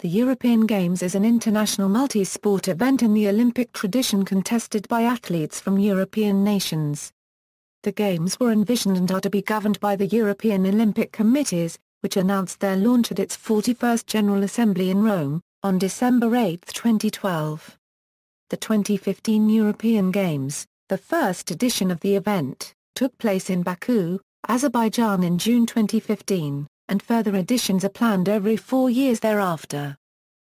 The European Games is an international multi-sport event in the Olympic tradition contested by athletes from European nations. The Games were envisioned and are to be governed by the European Olympic Committees, which announced their launch at its 41st General Assembly in Rome, on December 8, 2012. The 2015 European Games, the first edition of the event, took place in Baku, Azerbaijan in June 2015, and further editions are planned every 4 years thereafter.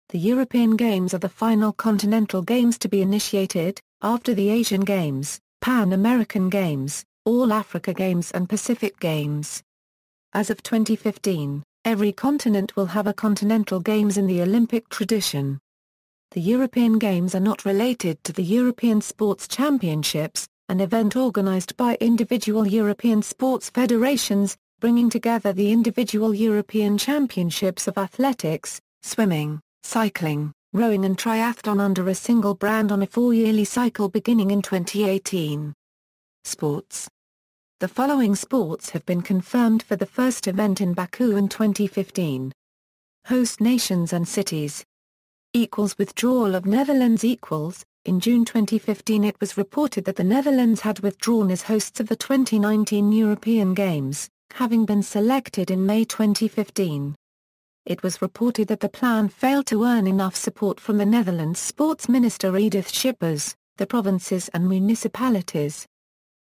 The European Games are the final continental games to be initiated, after the Asian Games, Pan American Games, All Africa Games and Pacific Games. As of 2015, every continent will have a continental games in the Olympic tradition. The European Games are not related to the European Sports Championships, an event organized by individual European sports federations, bringing together the individual European Championships of athletics, swimming, cycling, rowing and triathlon under a single brand on a 4-yearly cycle beginning in 2018. Sports. The following sports have been confirmed for the first event in Baku in 2015. Host nations and cities. Withdrawal of Netherlands. In June 2015 it was reported that the Netherlands had withdrawn as hosts of the 2019 European Games, having been selected in May 2015. It was reported that the plan failed to earn enough support from the Netherlands Sports Minister Edith Schippers, the provinces and municipalities.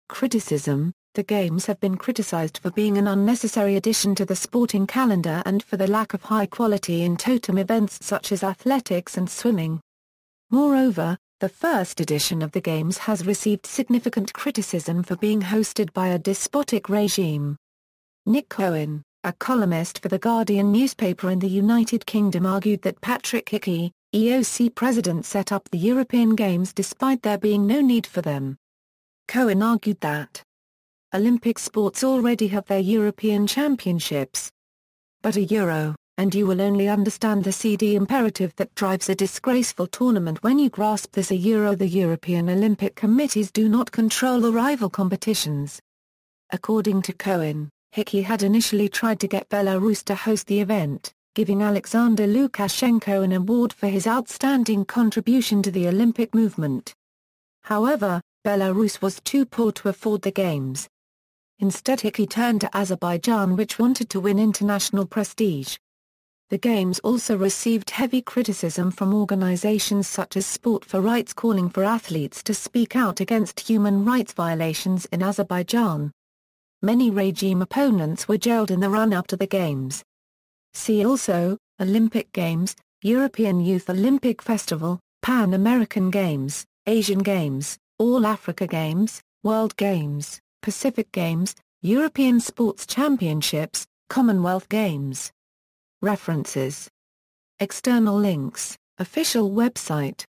Criticism. The Games have been criticized for being an unnecessary addition to the sporting calendar and for the lack of high quality in totem events such as athletics and swimming. Moreover, the first edition of the Games has received significant criticism for being hosted by a despotic regime. Nick Cohen, a columnist for The Guardian newspaper in the United Kingdom, argued that Patrick Hickey, EOC president, set up the European Games despite there being no need for them. Cohen argued that Olympic sports already have their European Championships. But a Euro, and you will only understand the seedy imperative that drives a disgraceful tournament when you grasp this. A Euro. The European Olympic Committees do not control the rival competitions. According to Cohen, Hickey had initially tried to get Belarus to host the event, giving Alexander Lukashenko an award for his outstanding contribution to the Olympic movement. However, Belarus was too poor to afford the Games. Instead Hickey turned to Azerbaijan, which wanted to win international prestige. The Games also received heavy criticism from organizations such as Sport for Rights, calling for athletes to speak out against human rights violations in Azerbaijan. Many regime opponents were jailed in the run-up to the Games. See also, Olympic Games, European Youth Olympic Festival, Pan American Games, Asian Games, All Africa Games, World Games, Pacific Games, European Sports Championships, Commonwealth Games. References. External links, official website.